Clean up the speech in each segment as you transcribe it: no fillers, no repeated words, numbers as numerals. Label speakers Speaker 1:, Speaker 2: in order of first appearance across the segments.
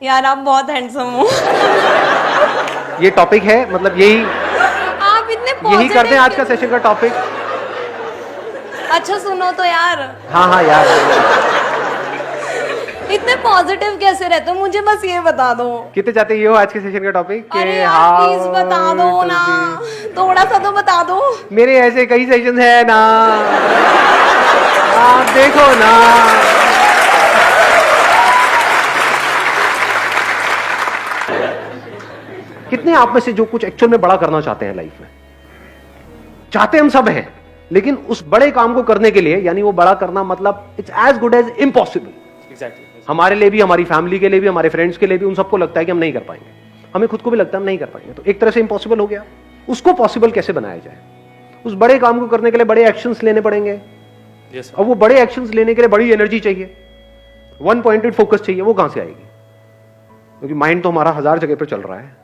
Speaker 1: यार आप बहुत हैंडसम हो।
Speaker 2: ये टॉपिक है, मतलब यही
Speaker 1: आप इतने
Speaker 2: यही करते हैं आज का सेशन का टॉपिक।
Speaker 1: अच्छा सुनो तो यार,
Speaker 2: हाँ हाँ यार,
Speaker 1: इतने पॉजिटिव कैसे रहते हो, मुझे बस ये बता दो।
Speaker 2: कितने चाहते ये हो आज के सेशन का टॉपिक?
Speaker 1: अरे यार प्लीज बता दो ना, थोड़ा सा तो बता दो।
Speaker 2: मेरे ऐसे कई सेशन है ना, आप देखो ना। कितने आप में से जो कुछ एक्चुअल में बड़ा करना चाहते हैं लाइफ में? चाहते हम सब हैं, लेकिन उस बड़े काम को करने के लिए, यानी वो बड़ा करना मतलब it's as good as impossible.
Speaker 3: Exactly.
Speaker 2: हमारे लिए भी, हमारी फैमिली के लिए भी, हमारे फ्रेंड्स के लिए भी, उन सबको लगता है कि हम नहीं कर पाएंगे। हमें खुद को भी लगता है हम नहीं कर पाएंगे, तो एक तरह से इम्पॉसिबल हो गया। उसको पॉसिबल कैसे बनाया जाए? उस बड़े काम को करने के लिए बड़े एक्शंस लेने पड़ेंगे।
Speaker 3: Yes, sir.
Speaker 2: अब वो बड़े एक्शंस लेने के लिए बड़ी एनर्जी चाहिए, वन पॉइंटेड फोकस चाहिए। वो कहां से आएगी? क्योंकि माइंड तो हमारा 1000 जगह पर चल रहा है।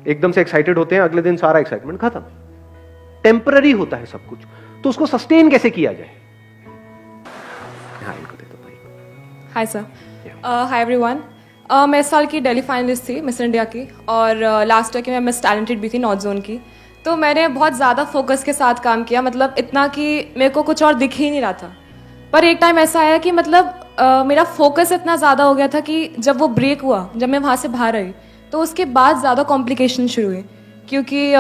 Speaker 2: एकदम से एक्साइटेड होते हैं, अगले दिन सारा एक्साइटमेंट खत्म। टेम्पररी होता है सब कुछ, तो उसको सस्टेन कैसे किया जाए? हाँ, इनको दे दो भाई।
Speaker 4: Hi sir, hi everyone. मैं इस साल की दिल्ली फाइनलिस्ट थी मिस इंडिया की, और लास्ट ईयर की मैं मिस टैलेंटेड भी थी नॉर्थ जोन की। तो मैंने बहुत ज़्यादा फोकस के साथ काम किया, मतलब इतना कि मेरे को कुछ और दिख ही नहीं रहा था। पर एक टाइम ऐसा आया कि मतलब मेरा फोकस इतना ज़्यादा हो गया था कि जब वो ब्रेक हुआ, जब मैं वहाँ से बाहर आई, तो उसके बाद ज़्यादा कॉम्प्लिकेशन शुरू हुई, क्योंकि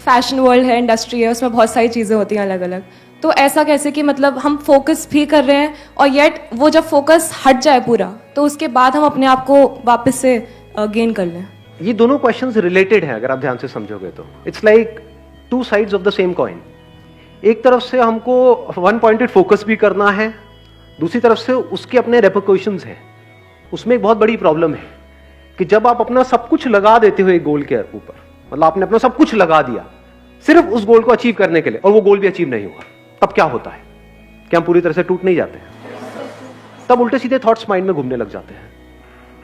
Speaker 4: फैशन वर्ल्ड है, इंडस्ट्री है, उसमें बहुत सारी चीज़ें होती हैं अलग अलग। तो ऐसा कैसे कि मतलब हम फोकस भी कर रहे हैं, और येट वो जब फोकस हट जाए पूरा, तो उसके बाद हम अपने आप को वापस से गेन कर लें।
Speaker 2: ये दोनों क्वेश्चंस रिलेटेड हैं अगर आप ध्यान से समझोगे तो। It's like two sides of the same coin. एक तरफ से हमको वन पॉइंटेड फोकस भी करना है, दूसरी तरफ से उसके अपने रेपरकशंस हैं। उसमें एक बहुत बड़ी प्रॉब्लम है कि जब आप अपना सब कुछ लगा देते हो एक गोल के ऊपर, मतलब आपने अपना सब कुछ लगा दिया सिर्फ उस गोल को अचीव करने के लिए, और वो गोल भी अचीव नहीं हुआ, तब क्या होता है? क्या हम पूरी तरह से टूट नहीं जाते हैं? तब उल्टे सीधे थॉट्स माइंड में घूमने लग जाते हैं।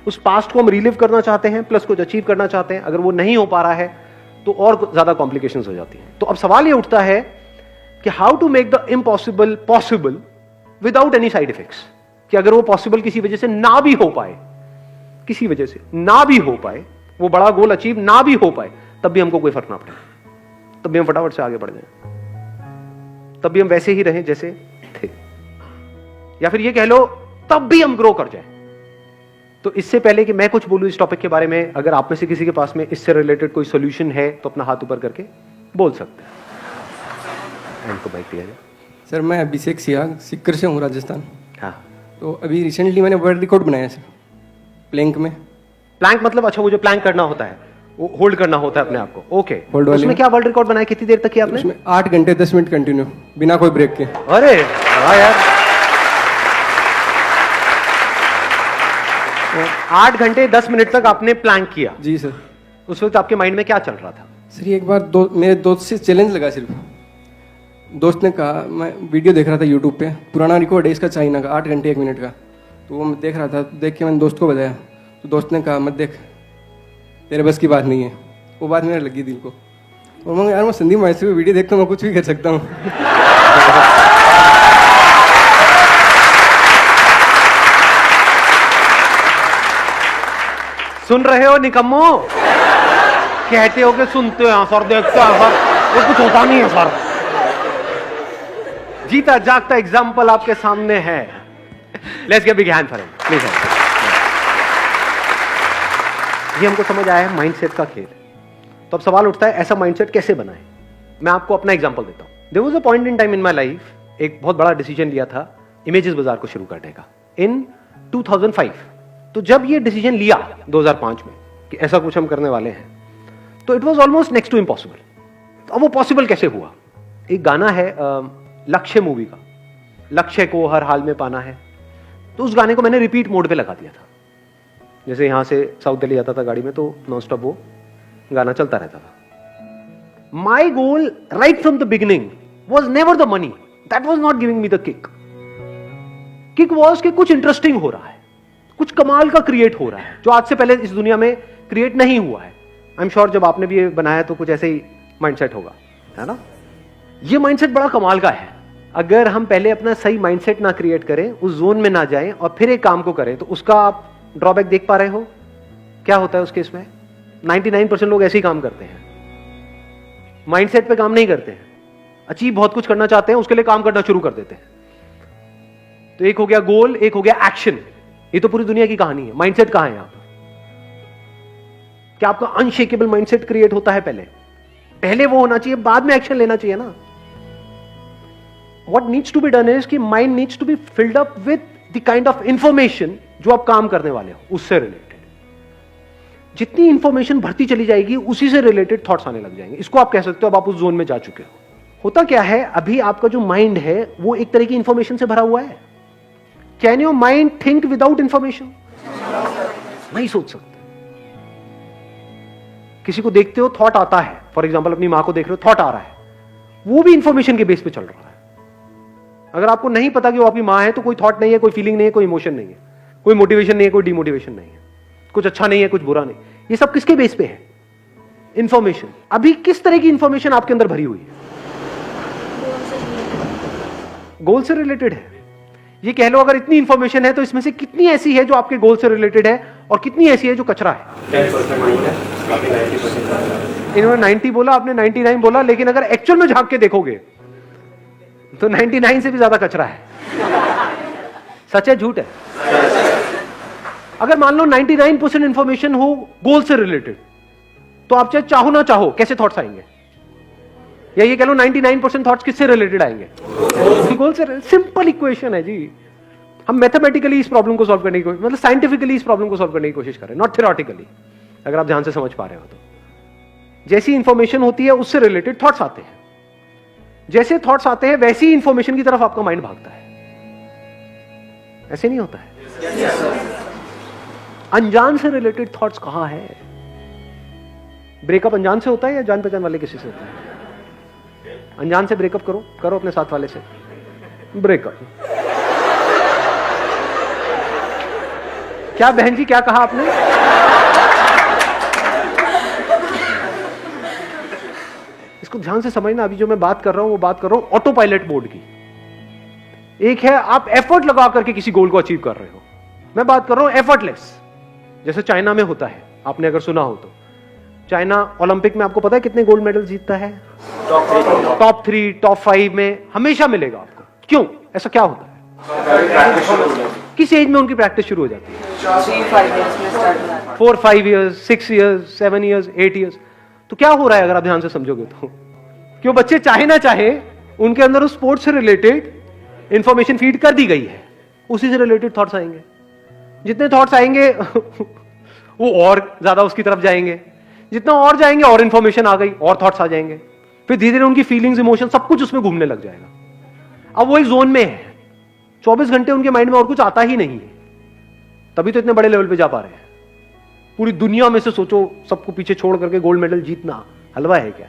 Speaker 2: उस पास्ट को हम रिलीव करना चाहते हैं, प्लस कुछ अचीव करना चाहते हैं। अगर वो नहीं हो पा रहा है तो और ज्यादा कॉम्प्लिकेशंस हो जाती हैं। तो अब सवाल ये उठता है कि how to make the impossible possible without any side effects. कि अगर वो पॉसिबल किसी वजह से ना भी हो पाए, किसी वजह से ना भी हो पाए, वो बड़ा गोल अचीव ना भी हो पाए, तब भी हमको कोई फर्क ना पड़े, तब भी हम फटाफट से आगे बढ़ जाए, तब भी हम वैसे ही रहें जैसे थे, या फिर ये कह लो तब भी हम ग्रो कर जाए। तो इससे पहले कि मैं कुछ बोलूं इस टॉपिक के बारे में, अगर आप में से किसी के पास में इससे रिलेटेड कोई सॉल्यूशन है तो अपना हाथ ऊपर करके बोल सकते हैं। इनको बाइक दिया जाए।
Speaker 5: सर मैं अभिषेक सियाग सिक्कर से हूँ, राजस्थान।
Speaker 2: हाँ,
Speaker 5: तो अभी रिसेंटली मैंने वर्ल्ड रिकॉर्ड बनाया सर, प्लैंक में।
Speaker 2: प्लैंक मतलब? अच्छा, वो जो प्लैंक करना होता है, वो होल्ड करना होता है अपने आप को। ओके,
Speaker 5: होल्ड वाले
Speaker 2: उसमें क्या वर्ल्ड रिकॉर्ड बनाया? कितनी देर तक किया आपने?
Speaker 5: उसमें 8 घंटे 10 मिनट कंटिन्यू बिना कोई ब्रेक के।
Speaker 2: अरे वाह यार, 8 घंटे 10 मिनट तक आपने प्लैंक किया?
Speaker 5: जी सर।
Speaker 2: उस वक्त आपके माइंड में क्या चल रहा था?
Speaker 5: सर एक बार मेरे दोस्त से चैलेंज लगा। सिर्फ दोस्त ने कहा, मैं वीडियो देख रहा था यूट्यूब पे, पुराना रिकॉर्ड है इसका चाइना का, 8 घंटे 1 मिनट का। तो वो मैं देख रहा था, देख के मैंने दोस्त को बताया, तो दोस्त ने कहा मत देख, तेरे बस की बात नहीं है। वो बात मेरे लगी दिल को, और मैं यार मैं संदीप माइस की वीडियो देखता हूँ, मैं कुछ भी कर सकता हूँ।
Speaker 2: सुन रहे हो निकम्मो? कहते हो कि सुनते हैं सर, देखते हैं सर, वो कुछ होता नहीं है सर। जीता जागता एग्जाम्पल आपके सामने है। Let's give big hand for him please. ये हमको समझ आया है माइंडसेट का खेल। तो अब सवाल उठता है ऐसा माइंडसेट कैसे बनाएं? मैं आपको अपना एग्जांपल देता हूं। There was a point in time in my life, एक बहुत बड़ा डिसीजन लिया था इमेजेस बाजार को शुरू करने का इन 2005। तो जब ये डिसीजन लिया 2005 में कि ऐसा कुछ हम करने वाले हैं, तो it was almost next to impossible. अब वो पॉसिबल कैसे हुआ? एक गाना है लक्ष्य मूवी का, लक्ष्य को हर हाल में पाना है। तो उस गाने को मैंने रिपीट मोड पे लगा दिया था। जैसे यहां से साउथ दिल्ली आता था गाड़ी में, तो नॉन स्टॉप वो गाना चलता रहता था। My goal right from the beginning was never the money, that was not giving me the kick. Kick was कि कुछ इंटरेस्टिंग हो रहा है, कुछ कमाल का क्रिएट हो रहा है जो आज से पहले इस दुनिया में क्रिएट नहीं हुआ है। आई एम श्योर जब आपने भी ये बनाया तो कुछ ऐसे ही माइंडसेट होगा, है ना? ये माइंडसेट बड़ा कमाल का है। अगर हम पहले अपना सही माइंडसेट ना क्रिएट करें, उस जोन में ना जाएं और फिर एक काम को करें, तो उसका आप ड्रॉबैक देख पा रहे हो? क्या होता है उस केस में? 99% लोग ऐसे ही काम करते हैं, माइंडसेट पे काम नहीं करते हैं, अचीव बहुत कुछ करना चाहते हैं, उसके लिए काम करना शुरू कर देते हैं। तो एक हो गया गोल, एक हो गया एक्शन। ये तो पूरी दुनिया की कहानी है। माइंडसेट कहां है यहां पर? क्या आपका अनशेकेबल माइंडसेट क्रिएट होता है? पहले वो होना चाहिए, बाद में एक्शन लेना चाहिए ना। What needs to be done is कि mind needs to be filled up with the kind of information जो आप काम करने वाले हो उससे रिलेटेड। जितनी इंफॉर्मेशन भरती चली जाएगी उसी से रिलेटेड थॉट्स आने लग जाएंगे। इसको आप कह सकते हो अब आप उस जोन में जा चुके हो। होता क्या है, अभी आपका जो माइंड है वो एक तरह की इंफॉर्मेशन से भरा हुआ है। Can your mind think without information? नहीं सोच सकते। किसी को देखते हो, थॉट आता है, फॉर एग्जाम्पल अपनी मां को देख रहे हो, थॉट आ रहा है, वो भी इंफॉर्मेशन के बेस पे चल रहा है। अगर आपको नहीं पता कि वो आपकी मां है तो कोई थॉट नहीं है, कोई फीलिंग नहीं है, कोई इमोशन नहीं है, कोई मोटिवेशन नहीं है, कोई डिमोटिवेशन नहीं है, कुछ अच्छा नहीं है, कुछ बुरा नहीं। ये सब किसके बेस पे है? इंफॉर्मेशन। अभी किस तरह की इंफॉर्मेशन आपके अंदर भरी हुई है? गोल से रिलेटेड है। ये कह लो अगर इतनी इंफॉर्मेशन है तो इसमें से कितनी ऐसी है जो आपके गोल से रिलेटेड है और कितनी ऐसी है जो कचरा है?
Speaker 3: 10% है, बाकी 90%।
Speaker 2: इन्होंने 90 बोला, आपने 99 बोला, लेकिन अगर एक्चुअल में झांक के देखोगे तो 99 से भी ज्यादा कचरा है। सच है झूठ है? अगर मान लो 99% इंफॉर्मेशन हो गोल से रिलेटेड, तो आप चाहे चाहो ना चाहो कैसे थॉट्स आएंगे? या ये कह लो 99% थॉट्स किससे रिलेटेड आएंगे? गोल से। सिंपल इक्वेशन है जी। हम मैथमेटिकली इस प्रॉब्लम को सॉल्व करने की, मतलब साइंटिफिकली इस प्रॉब्लम को सॉल्व करने की कोशिश करें, नॉट थ्योरेटिकली। अगर आप ध्यान से समझ पा रहे हो तो जैसी इंफॉर्मेशन होती है उससे रिलेटेड थॉट्स आते हैं। जैसे थॉट्स आते हैं वैसी इंफॉर्मेशन की तरफ आपका माइंड भागता है। ऐसे नहीं होता है? अनजान से रिलेटेड थॉट्स कहां है? ब्रेकअप अनजान से होता है या जान पहचान वाले किसी से होता है? अनजान से ब्रेकअप करो अपने साथ वाले से ब्रेकअप। क्या बहन जी, क्या कहा आपने? इसको ध्यान से समझना। अभी जो मैं बात कर रहा हूं वो बात कर रहा हूं ऑटो पायलट मोड की। एक है आप एफर्ट लगा करके किसी गोल को अचीव कर रहे हो, मैं बात कर रहा हूं एफर्टलेस। जैसे चाइना में होता है, आपने अगर सुना हो तो, चाइना ओलंपिक में आपको पता है कितने गोल्ड मेडल जीतता है? टॉप 3 टॉप 5 में हमेशा मिलेगा आपको। क्यों? ऐसा क्या होता है? किस एज में उनकी प्रैक्टिस शुरू हो जाती है? 4, 5 ईयर्स, 6 ईयर्स, 7 ईयर्स, 8 ईयर्स। तो क्या हो रहा है अगर आप ध्यान से समझोगे तो? क्यों बच्चे चाहे ना चाहे उनके अंदर उस स्पोर्ट्स से रिलेटेड इंफॉर्मेशन फीड कर दी गई है, उसी से रिलेटेड थॉट्स आएंगे। जितने थॉट्स आएंगे वो और ज्यादा उसकी तरफ जाएंगे, जितना और जाएंगे और इंफॉर्मेशन आ गई और थॉट्स आ जाएंगे, फिर धीरे धीरे उनकी फीलिंग्स, इमोशन सब कुछ उसमें घूमने लग जाएगा। अब वो एक जोन में है, 24 घंटे उनके माइंड में और कुछ आता ही नहीं है, तभी तो इतने बड़े लेवल पे जा पा रहे हैं। पूरी दुनिया में से सोचो सबको पीछे छोड़ करके गोल्ड मेडल जीतना हलवा है क्या?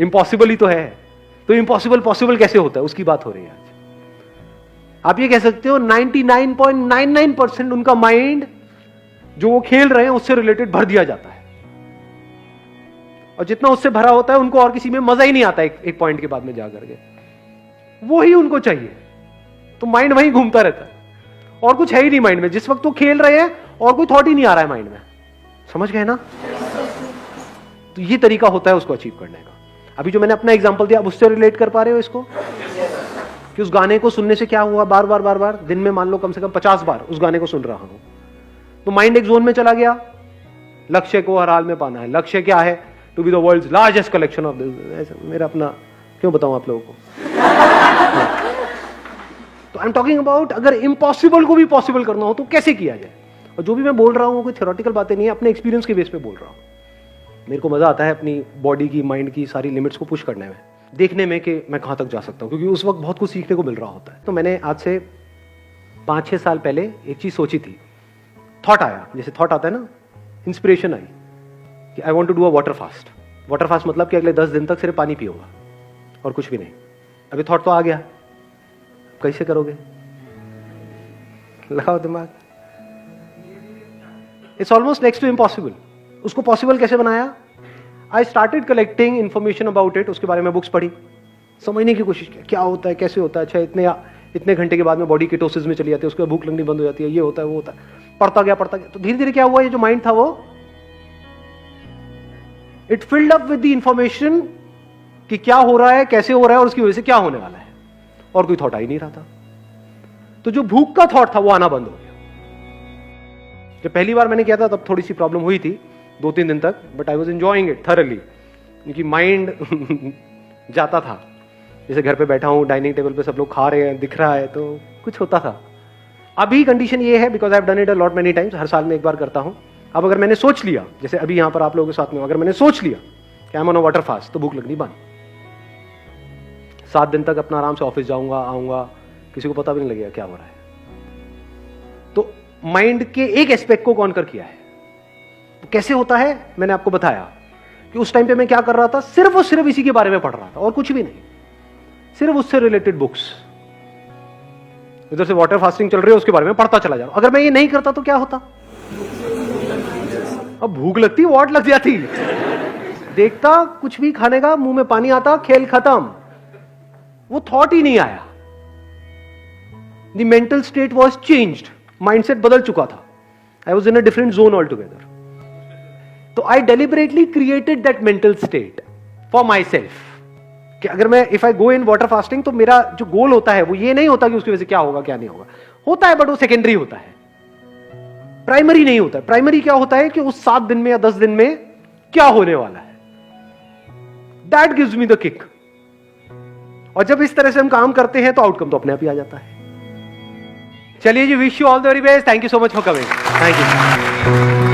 Speaker 2: इम्पॉसिबल ही तो है। तो इम्पॉसिबल पॉसिबल कैसे होता है, उसकी बात हो रही है आज। आप ये कह सकते हो 99.99% उनका माइंड जो वो खेल रहे हैं उससे रिलेटेड भर दिया जाता है, और जितना उससे भरा होता है उनको और किसी में मजा ही नहीं आता। एक पॉइंट के बाद में जाकर के वो ही उनको चाहिए, तो माइंड वहीं घूमता रहता है और कुछ है ही नहीं माइंड में। जिस वक्त वो खेल रहे हैं और कोई थॉट ही नहीं आ रहा है माइंड में। समझ गए ना? तो ये तरीका होता है उसको अचीव करने का। अभी जो मैंने अपना एग्जांपल दिया, अब उससे रिलेट कर पा रहे हो इसको? कि उस गाने को सुनने से क्या हुआ, बार बार दिन में मान लो कम से कम 50 बार उस गाने को सुन रहा हूं, तो माइंड एक जोन में चला गया। लक्ष्य को हर हाल में पाना है। लक्ष्य क्या है? To be the world's largest collection of this. मेरा अपना क्यों बताऊं आप लोगों को? तो आई एम टॉकिंग अबाउट अगर इम्पॉसिबल को भी पॉसिबल करना हो तो कैसे किया जाए। और जो भी मैं बोल रहा हूं कोई थ्योरेटिकल बातें नहीं है, अपने एक्सपीरियंस के बेस पे बोल रहा हूं। मेरे को मजा आता है अपनी बॉडी की, माइंड की सारी लिमिट्स को पुश करने में, देखने में कि मैं कहां तक जा सकता हूं, क्योंकि उस वक्त बहुत कुछ सीखने को मिल रहा होता है। तो मैंने आज से 5-6 साल पहले एक चीज सोची थी। थॉट आया, जैसे थॉट आता है ना, इंस्पिरेशन आई कि I want to do a water fast. Water fast मतलब कि अगले 10 दिन तक सिर्फ पानी पियूंगा और कुछ भी नहीं। अभी थॉट तो आ गया, कैसे करोगे? लगाओ दिमाग। It's almost next to impossible. उसको पॉसिबल कैसे बनाया? I started collecting information about it. उसके बारे में बुक्स पढ़ी, समझने की कोशिश की क्या होता है, कैसे होता है। अच्छा, इतने घंटे के बाद में बॉडी कीटोसिस में चली जाती है, उसके बाद भूख लगनी बंद हो जाती है, ये होता है वो होता है। पढ़ता गया तो धीरे धीरे क्या हुआ, ये जो माइंड था वो it filled up with the information कि क्या हो रहा है, कैसे हो रहा है और उसकी वजह से क्या होने वाला है, और कोई थॉट आ ही नहीं रहा था। तो जो भूख का थॉट था वो आना बंद हो गया। जब पहली बार मैंने किया था तब थोड़ी सी प्रॉब्लम हुई थी 2-3 दिन तक, but I was enjoying it thoroughly, क्योंकि माइंड जाता था। जैसे घर पे बैठा हूं, डाइनिंग टेबल पे सब लोग खा रहे हैं, दिख रहा है, तो कुछ होता था। अभी कंडीशन ये है, because I have done it a lot many times, हर साल में एक बार करता हूं। अब अगर मैंने सोच लिया, जैसे अभी यहां पर आप लोगों के साथ में, अगर मैंने सोच लिया कि I am on a water fast, तो भूख लगनी बंद। 7 दिन तक अपना आराम से ऑफिस जाऊंगा, आऊंगा, किसी को पता भी नहीं लगेगा क्या हो रहा है। तो माइंड के एक एस्पेक्ट को कॉन्कर किया है। तो कैसे होता है, मैंने आपको बताया कि उस टाइम पे मैं क्या कर रहा था, सिर्फ और सिर्फ इसी के बारे में पढ़ रहा था और कुछ भी नहीं, सिर्फ उससे रिलेटेड बुक्स। इधर से वाटर फास्टिंग चल रही है, उसके बारे में पढ़ता चला जा रहा हूं। अगर मैं ये नहीं करता तो क्या होता, अब भूख लगती, वाट लग जाती, देखता कुछ भी खाने का, मुंह में पानी आता, खेल खत्म, वो थॉट ही नहीं आया। The mental state was changed, mindset बदल चुका था। I was in a different zone all together. तो I deliberately created that mental state for myself, कि अगर मैं if I go in water fasting, तो मेरा जो गोल होता है वो ये नहीं होता कि उसकी वजह से क्या होगा क्या नहीं होगा, होता है बट वो सेकेंडरी होता है, प्राइमरी नहीं होता है। प्राइमरी क्या होता है कि उस 7 दिन में या 10 दिन में क्या होने वाला है, that gives me the kick. और जब इस तरह से हम काम करते हैं तो आउटकम तो अपने आप ही आ जाता है। चलिए जी, wish you all the very best, thank you so much for coming, thank you.